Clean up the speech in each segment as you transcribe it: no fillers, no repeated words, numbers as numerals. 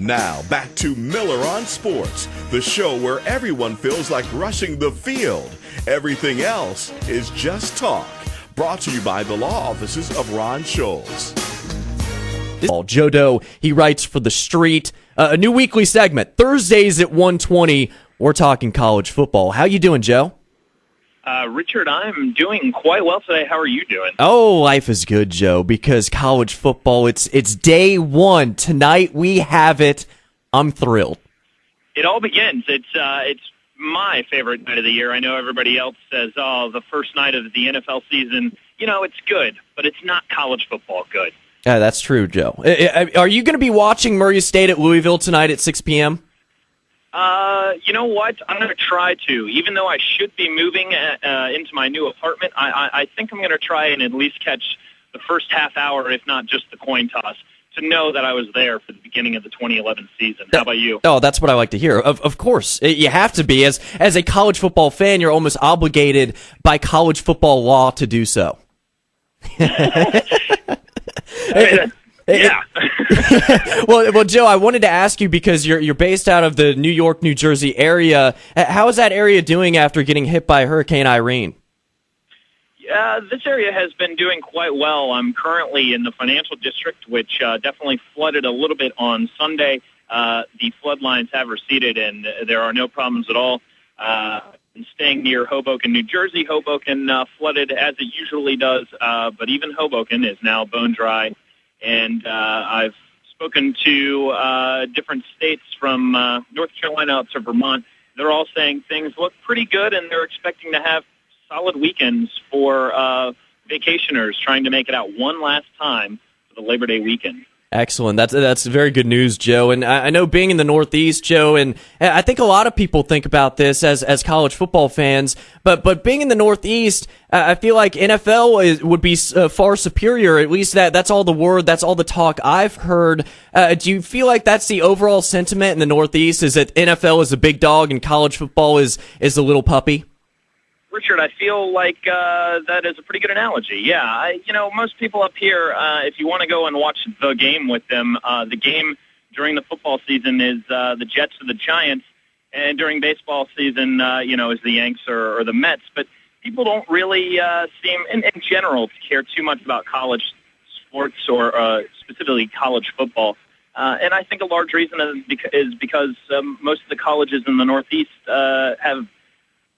Now, back to Miller on Sports, the show where everyone feels like rushing the field. Everything else is just talk. Brought to you by the law offices of Ron Scholes. Joe Deaux, he writes for The Street. A new weekly segment, Thursdays at 1:20. We're talking college football. How you doing, Joe? Richard, I'm doing quite well today. How are you doing? Oh, life is good, Joe, because college football, it's day one. Tonight we have it. I'm thrilled. It all begins. It's my favorite night of the year. I know everybody else says, oh, the first night of the NFL season, it's good, but it's not college football good. Yeah, that's true, Joe. Are you going to be watching Murray State at Louisville tonight at 6 p.m.? You know what? I'm going to try to. Even though I should be moving into my new apartment, I think I'm going to try and at least catch the first half hour, if not just the coin toss, to know that I was there for the beginning of the 2011 season. How about you? Oh, that's what I like to hear. Of course. You have to be. As a college football fan, you're almost obligated by college football law to do so. Yeah. Well, Joe, I wanted to ask you because you're based out of the New York, New Jersey area. How is that area doing after getting hit by Hurricane Irene? Yeah, this area has been doing quite well. I'm currently in the financial district, which definitely flooded a little bit on Sunday. The flood lines have receded, and there are no problems at all. I'm staying near Hoboken, New Jersey. Hoboken flooded as it usually does, but even Hoboken is now bone dry. And I've spoken to different states from North Carolina up to Vermont. They're all saying things look pretty good, and they're expecting to have solid weekends for vacationers trying to make it out one last time for the Labor Day weekend. Excellent. That's very good news, Joe. And I know being in the Northeast, Joe, and I think a lot of people think about this as college football fans, but being in the Northeast, I feel like NFL would be far superior. At least that's all the word, that's all the talk I've heard. Do you feel like that's the overall sentiment in the Northeast, is that NFL is a big dog and college football is a little puppy? Richard, I feel like that is a pretty good analogy. Yeah, most people up here, if you want to go and watch the game with them, the game during the football season is the Jets or the Giants, and during baseball season, is the Yanks or the Mets. But people don't really seem, in general, to care too much about college sports or specifically college football. And I think a large reason is because most of the colleges in the Northeast have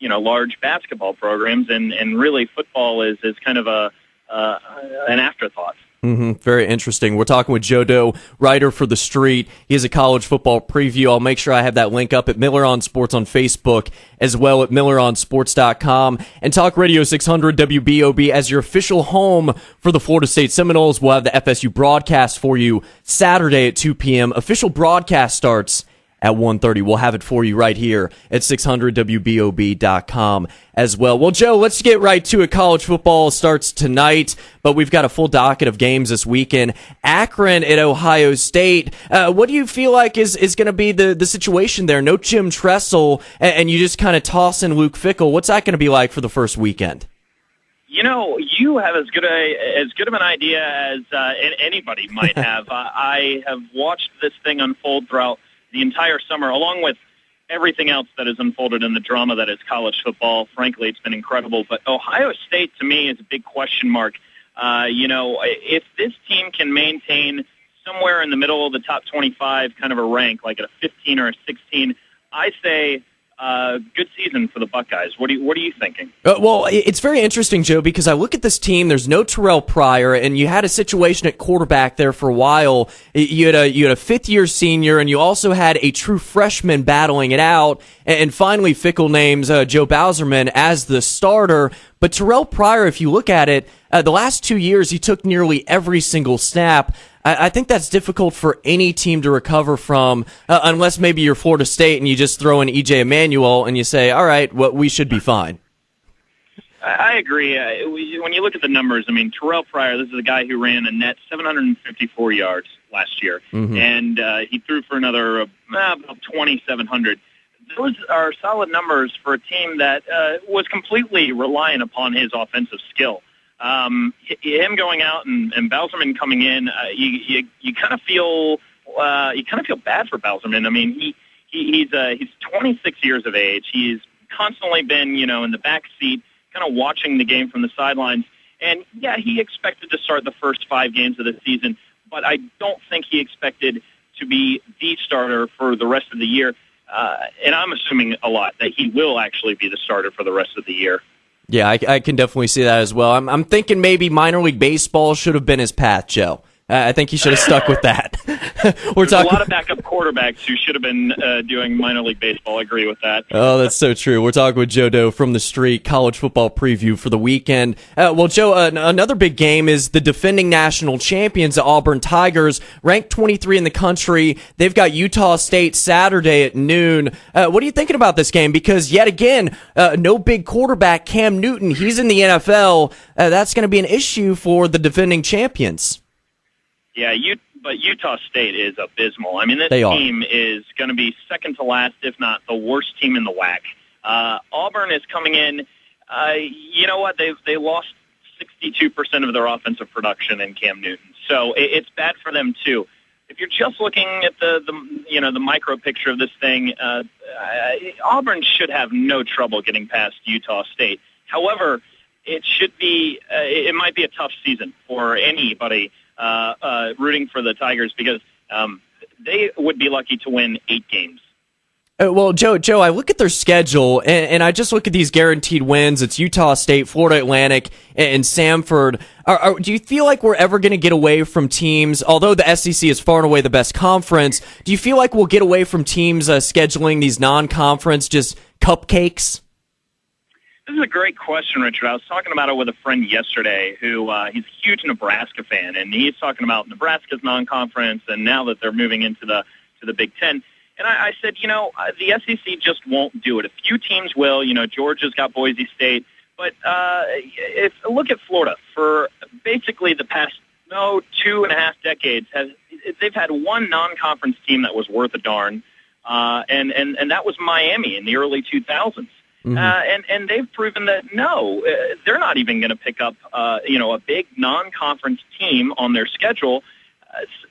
large basketball programs, and really football is kind of an afterthought. Very interesting. We're talking with Joe Deaux, writer for The Street. He has a college football preview. I'll make sure I have that link up at Miller on Sports on Facebook, as well at MillerOnSports.com. And Talk Radio 600 WBOB as your official home for the Florida State Seminoles. We'll have the FSU broadcast for you Saturday at 2 p.m. Official broadcast starts at 1:30. We'll have it for you right here at 600WBOB.com as well. Well, Joe, let's get right to it. College football starts tonight, but we've got a full docket of games this weekend. Akron at Ohio State. What do you feel like is going to be the situation there? No Jim Tressel, and you just kind of toss in Luke Fickell. What's that going to be like for the first weekend? You have as good of an idea as anybody might have. I have watched this thing unfold throughout the entire summer, along with everything else that has unfolded in the drama that is college football. Frankly, it's been incredible. But Ohio State, to me, is a big question mark. If this team can maintain somewhere in the middle of the top 25 kind of a rank, like at a 15 or a 16, I say good season for the Buckeyes. What are you thinking? Well, it's very interesting, Joe, because I look at this team. There's no Terrell Pryor, and you had a situation at quarterback there for a while. You had a fifth-year senior, and you also had a true freshman battling it out. And finally, Fickell names Joe Bauserman as the starter. But Terrell Pryor, if you look at it, the last 2 years he took nearly every single snap. I think that's difficult for any team to recover from, unless maybe you're Florida State and you just throw in E.J. Emanuel and you say, all right, well, we should be fine. I agree. When you look at the numbers, Terrell Pryor, this is a guy who ran a net 754 yards last year, and he threw for another about 2,700. Those are solid numbers for a team that was completely reliant upon his offensive skill. Him going out and Bauserman coming in, you kind of feel you kind of feel bad for Bauserman. I mean, he's 26 years of age. He's constantly been, in the back seat, kind of watching the game from the sidelines. And, yeah, he expected to start the first 5 games of the season, but I don't think he expected to be the starter for the rest of the year. And I'm assuming a lot that he will actually be the starter for the rest of the year. Yeah, I can definitely see that as well. I'm thinking maybe minor league baseball should have been his path, Joe. I think he should have stuck with that. There's a lot of backup quarterbacks who should have been doing minor league baseball. I agree with that. Oh, that's so true. We're talking with Joe Deaux from the Street, college football preview for the weekend. Well, Joe, another big game is the defending national champions, the Auburn Tigers, ranked 23 in the country. They've got Utah State Saturday at noon. What are you thinking about this game? Because yet again, no big quarterback, Cam Newton. He's in the NFL. That's going to be an issue for the defending champions. Yeah, but Utah State is abysmal. I mean, this team is going to be second to last, if not the worst team in the WAC. Auburn is coming in. You know what? They lost 62% of their offensive production in Cam Newton, so it's bad for them too. If you're just looking at the micro picture of this thing, Auburn should have no trouble getting past Utah State. However, it might be a tough season for anybody rooting for the Tigers because they would be lucky to win 8 games. Well, Joe, I look at their schedule, and I just look at these guaranteed wins. It's Utah State, Florida Atlantic, and Samford. Do you feel like we're ever going to get away from teams, although the SEC is far and away the best conference, do you feel like we'll get away from teams scheduling these non-conference just cupcakes? This is a great question, Richard. I was talking about it with a friend yesterday who he's a huge Nebraska fan, and he's talking about Nebraska's non-conference and now that they're moving into the Big Ten. And I said, the SEC just won't do it. A few teams will. Georgia's got Boise State. But look at Florida. For basically the past, 2.5 decades, they've had one non-conference team that was worth a darn, and that was Miami in the early 2000s. Mm-hmm. And they've proven that they're not even going to pick up a big non-conference team on their schedule.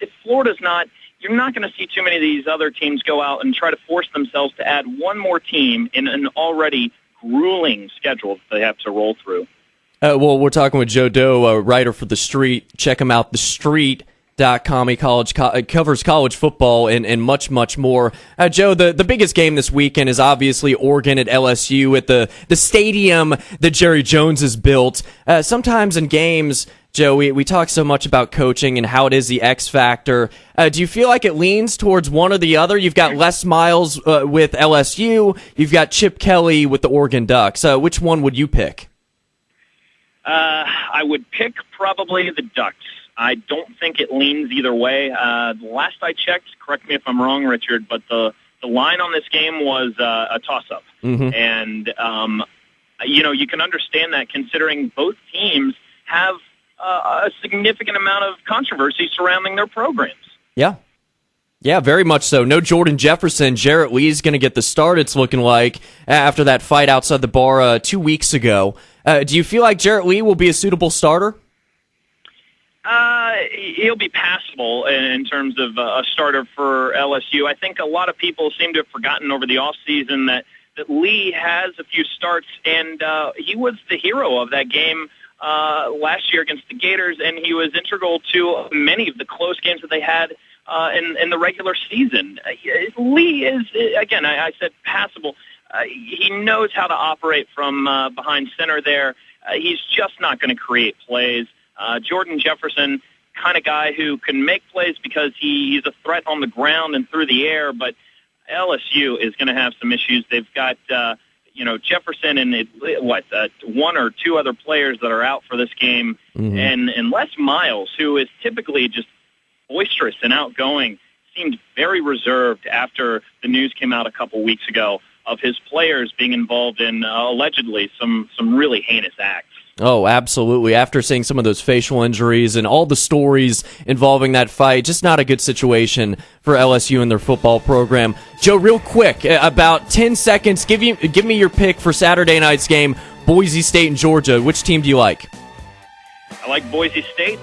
If Florida's not, you're not going to see too many of these other teams go out and try to force themselves to add one more team in an already grueling schedule that they have to roll through. Well, we're talking with Joe Deaux, a writer for The Street. Check him out, thestreet.com. He covers college football and much, much more. Joe, the biggest game this weekend is obviously Oregon at LSU at the stadium that Jerry Jones has built. Sometimes in games, Joe, we talk so much about coaching and how it is the X factor. Do you feel like it leans towards one or the other? You've got Les Miles with LSU. You've got Chip Kelly with the Oregon Ducks. Which one would you pick? I would pick probably the Ducks. I don't think it leans either way. The last I checked, correct me if I'm wrong, Richard, but the line on this game was a toss-up. Mm-hmm. And, you can understand that considering both teams have a significant amount of controversy surrounding their programs. Yeah. Yeah, very much so. No Jordan Jefferson. Jarrett Lee's going to get the start, it's looking like, after that fight outside the bar 2 weeks ago. Do you feel like Jarrett Lee will be a suitable starter? He'll be passable in terms of a starter for LSU. I think a lot of people seem to have forgotten over the offseason that Lee has a few starts, and he was the hero of that game last year against the Gators, and he was integral to many of the close games that they had in the regular season. Lee is, again, I said passable. He knows how to operate from behind center there. He's just not going to create plays. Jordan Jefferson, kind of guy who can make plays because he's a threat on the ground and through the air, but LSU is going to have some issues. They've got, Jefferson and one or two other players that are out for this game, mm-hmm. and Les Miles, who is typically just boisterous and outgoing, seemed very reserved after the news came out a couple weeks ago of his players being involved in allegedly some really heinous acts. Oh, absolutely. After seeing some of those facial injuries and all the stories involving that fight, just not a good situation for LSU and their football program. Joe, real quick, about 10 seconds, give me your pick for Saturday night's game, Boise State and Georgia. Which team do you like? I like Boise State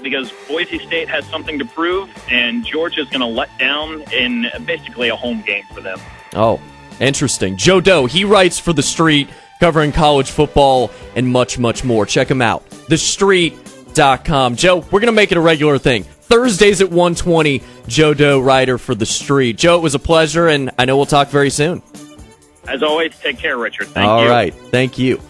because Boise State has something to prove, and Georgia's going to let down in basically a home game for them. Oh, interesting. Joe Deaux, he writes for The Street, covering college football and much, much more. Check him out, thestreet.com. Joe, we're going to make it a regular thing. Thursdays at 1:20, Joe Deaux, writer for The Street. Joe, it was a pleasure, and I know we'll talk very soon. As always, take care, Richard. Thank you. All right. Thank you.